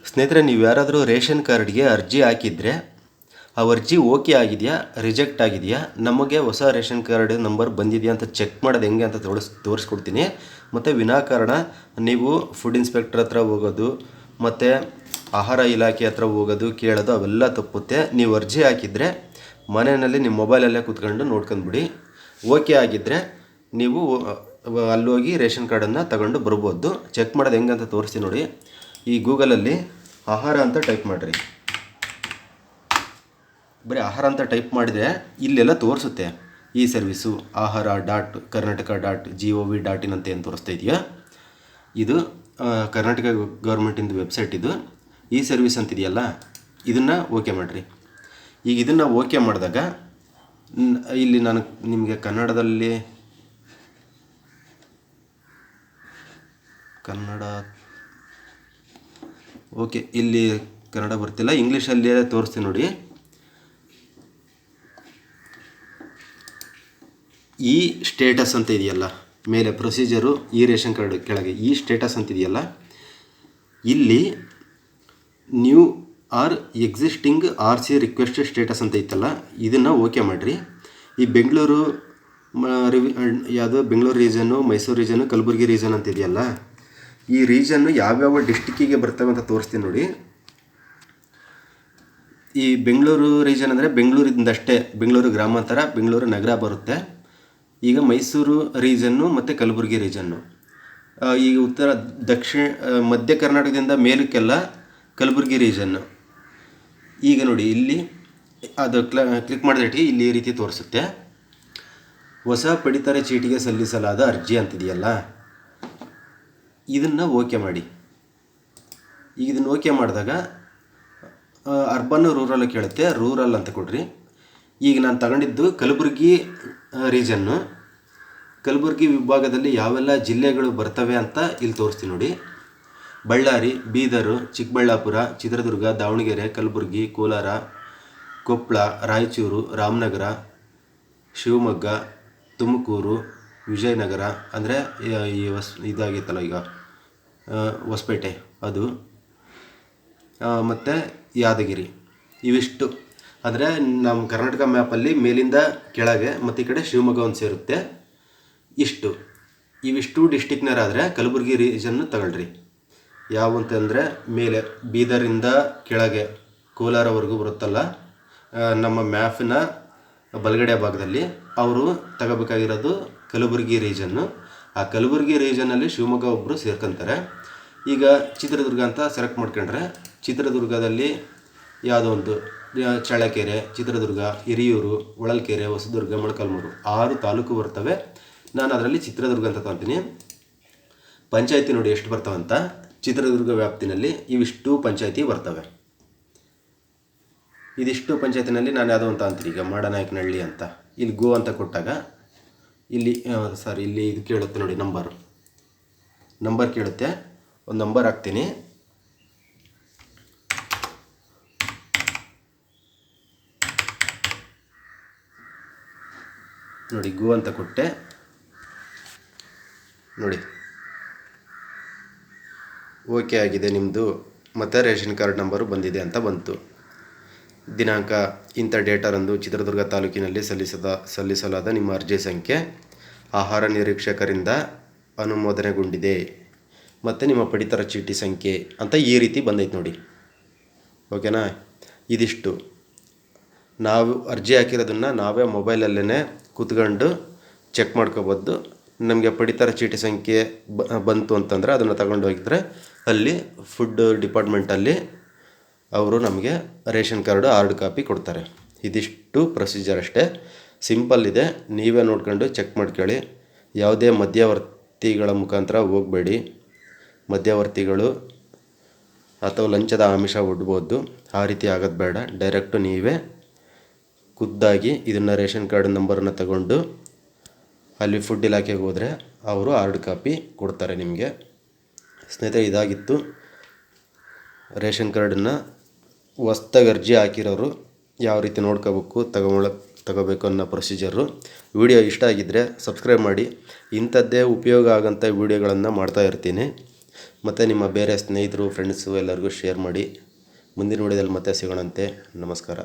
ಸ್ನೇಹಿತರೆ, ನೀವು ಯಾರಾದರೂ ರೇಷನ್ ಕಾರ್ಡ್ಗೆ ಅರ್ಜಿ ಹಾಕಿದರೆ ಆ ಅರ್ಜಿ ಓಕೆ ಆಗಿದೆಯಾ ರಿಜೆಕ್ಟ್ ಆಗಿದೆಯಾ, ನಮಗೆ ಹೊಸ ರೇಷನ್ ಕಾರ್ಡ್ ನಂಬರ್ ಬಂದಿದೆಯಾ ಅಂತ ಚೆಕ್ ಮಾಡೋದು ಹೆಂಗೆ ಅಂತ ತೋರಿಸ್ಕೊಡ್ತೀನಿ. ಮತ್ತು ವಿನಾಕಾರಣ ನೀವು ಫುಡ್ ಇನ್ಸ್ಪೆಕ್ಟರ್ ಹತ್ರ ಹೋಗೋದು ಮತ್ತು ಆಹಾರ ಇಲಾಖೆ ಹತ್ರ ಹೋಗೋದು ಕೇಳೋದು ಅವೆಲ್ಲ ತಪ್ಪುತ್ತೆ. ನೀವು ಅರ್ಜಿ ಹಾಕಿದರೆ ಮನೆಯಲ್ಲಿ ನಿಮ್ಮ ಮೊಬೈಲಲ್ಲೇ ಕೂತ್ಕೊಂಡು ನೋಡ್ಕೊಂಡ್ಬಿಡಿ. ಓಕೆ ಆಗಿದ್ದರೆ ನೀವು ಅಲ್ಲೋಗಿ ರೇಷನ್ ಕಾರ್ಡನ್ನು ತಗೊಂಡು ಬರ್ಬೋದು. ಚೆಕ್ ಮಾಡೋದು ಹೆಂಗೆ ಅಂತ ತೋರಿಸ್ತೀನಿ ನೋಡಿ. ಈ ಗೂಗಲಲ್ಲಿ ಆಹಾರ ಅಂತ ಟೈಪ್ ಮಾಡಿರಿ. ಬರೀ ಆಹಾರ ಅಂತ ಟೈಪ್ ಮಾಡಿದರೆ ಇಲ್ಲೆಲ್ಲ ತೋರಿಸುತ್ತೆ. ಈ ಸರ್ವಿಸು ahara.karnataka.gov.in ಅಂತ ಏನು ತೋರಿಸ್ತಾ ಇದೆಯಾ, ಇದು ಕರ್ನಾಟಕ ಗೌರ್ಮೆಂಟಿಂದು ವೆಬ್ಸೈಟ್. ಇದು ಈ ಸರ್ವಿಸ್ ಅಂತಿದೆಯಲ್ಲ, ಇದನ್ನು ಓಕೆ ಮಾಡಿರಿ. ಈಗ ಇದನ್ನು ಓಕೆ ಮಾಡಿದಾಗ ಇಲ್ಲಿ ನಾನು ನಿಮಗೆ ಕನ್ನಡ ಓಕೆ, ಇಲ್ಲಿ ಕನ್ನಡ ಬರ್ತಿಲ್ಲ, ಇಂಗ್ಲೀಷಲ್ಲೇ ತೋರಿಸ್ತೀನಿ ನೋಡಿ. ಈ ಸ್ಟೇಟಸ್ ಅಂತ ಇದೆಯಲ್ಲ ಮೇಲೆ ಪ್ರೊಸೀಜರು, ಈ ರೇಷನ್ ಕಾರ್ಡ್ ಕೆಳಗೆ ಈ ಸ್ಟೇಟಸ್ ಅಂತ ಇದೆಯಲ್ಲ, ಇಲ್ಲಿ new or existing RC request status ಅಂತ ಇತ್ತಲ್ಲ, ಇದನ್ನು ಓಕೆ ಮಾಡಿರಿ. ಈ Bengaluru Bengaluru region, Mysuru region, Kalaburagi region ಅಂತ ಇದೆಯಲ್ಲ, ಈ ರೀಜನ್ನು ಯಾವ್ಯಾವ ಡಿಸ್ಟಿಕ್ಕಿಗೆ ಬರ್ತವೆ ಅಂತ ತೋರಿಸ್ತೀನಿ ನೋಡಿ. ಈ ಬೆಂಗಳೂರು ರೀಜನ್ ಅಂದರೆ ಬೆಂಗಳೂರಿಂದಷ್ಟೇ, ಬೆಂಗಳೂರು ಗ್ರಾಮಾಂತರ, ಬೆಂಗಳೂರು ನಗರ ಬರುತ್ತೆ. ಈಗ ಮೈಸೂರು ರೀಜನ್ನು ಮತ್ತು ಕಲಬುರಗಿ ರೀಜನ್ನು, ಈಗ ಮಧ್ಯ ಕರ್ನಾಟಕದಿಂದ ಮೇಲಕ್ಕೆಲ್ಲ ಕಲಬುರಗಿ ರೀಜನ್ನು. ಈಗ ನೋಡಿ ಇಲ್ಲಿ ಅದು ಕ್ಲಿಕ್ ಮಾಡಿದ್ರೆ ಇಲ್ಲಿ ಈ ರೀತಿ ತೋರಿಸುತ್ತೆ. ಹೊಸ ಪಡಿತರ ಚೀಟಿಗೆ ಸಲ್ಲಿಸಲಾದ ಅರ್ಜಿ ಅಂತಿದೆಯಲ್ಲ, ಇದನ್ನು ಓಕೆ ಮಾಡಿ. ಈಗ ಇದನ್ನು ಓಕೆ ಮಾಡಿದಾಗ ಅರ್ಬನ್ ರೂರಲ್ ಕೇಳುತ್ತೆ, ರೂರಲ್ ಅಂತ ಕೊಡ್ರಿ. ಈಗ ನಾನು ತಗೊಂಡಿದ್ದು ಕಲಬುರಗಿ ರೀಜನ್ನು. ಕಲಬುರಗಿ ವಿಭಾಗದಲ್ಲಿ ಯಾವೆಲ್ಲ ಜಿಲ್ಲೆಗಳು ಬರ್ತವೆ ಅಂತ ಇಲ್ಲಿ ತೋರಿಸ್ತೀನಿ ನೋಡಿ. ಬಳ್ಳಾರಿ, ಬೀದರು, ಚಿಕ್ಕಬಳ್ಳಾಪುರ, ಚಿತ್ರದುರ್ಗ, ದಾವಣಗೆರೆ, ಕಲಬುರಗಿ, ಕೋಲಾರ, ಕೊಪ್ಪಳ, ರಾಯಚೂರು, ರಾಮನಗರ, ಶಿವಮೊಗ್ಗ, ತುಮಕೂರು, ವಿಜಯನಗರ ಅಂದರೆ ಇದಾಗಿತ್ತಲ್ಲ ಈಗ ಹೊಸಪೇಟೆ ಅದು, ಮತ್ತು ಯಾದಗಿರಿ. ಇವಿಷ್ಟು ಅಂದರೆ ನಮ್ಮ ಕರ್ನಾಟಕ ಮ್ಯಾಪಲ್ಲಿ ಮೇಲಿಂದ ಕೆಳಗೆ ಮತ್ತು ಈ ಕಡೆ ಶಿವಮೊಗ್ಗ ಒಂದು ಸೇರುತ್ತೆ. ಇವಿಷ್ಟು ಡಿಸ್ಟಿಕ್ನರಾದರೆ ಕಲಬುರಗಿ ರೀಜನ್ನು ತಗೊಳ್ರಿ. ಯಾವಂತಂದರೆ ಮೇಲೆ ಬೀದರಿಂದ ಕೆಳಗೆ ಕೋಲಾರವರೆಗೂ ಬರುತ್ತಲ್ಲ, ನಮ್ಮ ಮ್ಯಾಪಿನ ಬಲಗಡೆ ಭಾಗದಲ್ಲಿ ಅವರು ತಗೋಬೇಕಾಗಿರೋದು ಕಲಬುರಗಿ ರೀಜನ್ನು. ಆ ಕಲಬುರಗಿ ರೀಜನಲ್ಲಿ ಶಿವಮೊಗ್ಗ ಒಬ್ಬರು ಸೇರ್ಕೊತಾರೆ. ಈಗ ಚಿತ್ರದುರ್ಗ ಅಂತ ಸೆಲೆಕ್ಟ್ ಮಾಡ್ಕೊಂಡ್ರೆ ಚಿತ್ರದುರ್ಗದಲ್ಲಿ ಯಾವುದೋ ಒಂದು ಚಳ್ಳಕೆರೆ, ಚಿತ್ರದುರ್ಗ, ಹಿರಿಯೂರು, ಹೊಳಲ್ಕೆರೆ, ಹೊಸದುರ್ಗ, ಮೊಳಕಾಲ್ಮೂರು 6 ತಾಲೂಕು ಬರ್ತವೆ. ನಾನು ಅದರಲ್ಲಿ ಚಿತ್ರದುರ್ಗ ಅಂತ ತಗೊತೀನಿ. ಪಂಚಾಯತಿ ನೋಡಿ ಎಷ್ಟು ಬರ್ತವೆ ಅಂತ. ಚಿತ್ರದುರ್ಗ ವ್ಯಾಪ್ತಿನಲ್ಲಿ ಇವಿಷ್ಟು ಪಂಚಾಯತಿ ಬರ್ತವೆ. ಇದಿಷ್ಟು ಪಂಚಾಯತಿನಲ್ಲಿ ನಾನು ಯಾವುದೋ ಅಂತ ಅಂತೀನಿ, ಈಗ ಮಾಡನಾಯಕನಹಳ್ಳಿ ಅಂತ. ಇಲ್ಲಿ ಗೋ ಅಂತ ಕೊಟ್ಟಾಗ ಇಲ್ಲಿ ಇದು ಕೇಳುತ್ತೆ ನೋಡಿ, ನಂಬರ್ ಕೇಳುತ್ತೆ. ಒಂದು ನಂಬರ್ ಹಾಕ್ತೀನಿ. ನೋಡಿ ಗೋ ಅಂತ ಕೊಟ್ಟೆ ನೋಡಿ, ಓಕೆ ಆಗಿದೆ ನಿಮ್ಮದು, ಮತ್ತು ರೇಷನ್ ಕಾರ್ಡ್ ನಂಬರು ಬಂದಿದೆ ಅಂತ ಬಂತು. ದಿನಾಂಕ ಇಂಥ ಡೇಟಾರಂದು ಚಿತ್ರದುರ್ಗ ತಾಲೂಕಿನಲ್ಲಿ ಸಲ್ಲಿಸಲಾದ ನಿಮ್ಮ ಅರ್ಜಿ ಸಂಖ್ಯೆ ಆಹಾರ ನಿರೀಕ್ಷಕರಿಂದ ಅನುಮೋದನೆಗೊಂಡಿದೆ ಮತ್ತು ನಿಮ್ಮ ಪಡಿತರ ಚೀಟಿ ಸಂಖ್ಯೆ ಅಂತ ಈ ರೀತಿ ಬಂದೈತೆ ನೋಡಿ. ಓಕೆನಾ? ಇದಿಷ್ಟು ನಾವು ಅರ್ಜಿ ಹಾಕಿರೋದನ್ನು ನಾವೇ ಮೊಬೈಲಲ್ಲೇ ಕೂತ್ಕೊಂಡು ಚೆಕ್ ಮಾಡ್ಕೋಬೋದು. ನಮಗೆ ಪಡಿತರ ಚೀಟಿ ಸಂಖ್ಯೆ ಬಂತು ಅಂತಂದರೆ ಅದನ್ನು ತಗೊಂಡು ಹೋಗಿದ್ರೆ ಅಲ್ಲಿ ಫುಡ್ ಡಿಪಾರ್ಟ್ಮೆಂಟಲ್ಲಿ ಅವರು ನಮಗೆ ರೇಷನ್ ಕಾರ್ಡು ಹಾರ್ಡ್ ಕಾಪಿ ಕೊಡ್ತಾರೆ. ಇದಿಷ್ಟು ಪ್ರೊಸೀಜರ್ ಅಷ್ಟೇ, ಸಿಂಪಲ್ ಇದೆ. ನೀವೇ ನೋಡ್ಕೊಂಡು ಚೆಕ್ ಮಾಡ್ಕೊಳ್ಳಿ. ಯಾವುದೇ ಮಧ್ಯವರ್ತಿಗಳ ಮುಖಾಂತರ ಹೋಗಬೇಡಿ. ಮಧ್ಯವರ್ತಿಗಳು ಅಥವಾ ಲಂಚದ ಆಮಿಷ ಒಡ್ಬೋದು, ಆ ರೀತಿ ಆಗೋದು ಬೇಡ. ಡೈರೆಕ್ಟು ನೀವೇ ಖುದ್ದಾಗಿ ಇದನ್ನು ರೇಷನ್ ಕಾರ್ಡ್ ನಂಬರನ್ನು ತಗೊಂಡು ಅಲ್ಲಿ ಫುಡ್ ಇಲಾಖೆಗೆ ಹೋದರೆ ಅವರು ಹಾರ್ಡ್ ಕಾಪಿ ಕೊಡ್ತಾರೆ ನಿಮಗೆ. ಸ್ನೇಹಿತರೆ, ಇದಾಗಿತ್ತು ರೇಷನ್ ಕಾರ್ಡನ್ನು ಹೊಸ್ದಾಗಿ ಅರ್ಜಿ ಹಾಕಿರೋರು ಯಾವ ರೀತಿ ನೋಡ್ಕೋಬೇಕು, ತಗೋಬೇಕು ಅನ್ನೋ ಪ್ರೊಸೀಜರು. ವಿಡಿಯೋ ಇಷ್ಟ ಆಗಿದ್ದರೆ ಸಬ್ಸ್ಕ್ರೈಬ್ ಮಾಡಿ. ಇಂಥದ್ದೇ ಉಪಯೋಗ ಆಗೋಂಥ ವೀಡಿಯೋಗಳನ್ನು ಮಾಡ್ತಾ ಇರ್ತೀನಿ. ಮತ್ತು ನಿಮ್ಮ ಬೇರೆ ಸ್ನೇಹಿತರು ಫ್ರೆಂಡ್ಸು ಎಲ್ಲರಿಗೂ ಶೇರ್ ಮಾಡಿ. ಮುಂದಿನ ವಿಡಿಯೋದಲ್ಲಿ ಮತ್ತೆ ಸಿಗೋಣಂತೆ. ನಮಸ್ಕಾರ.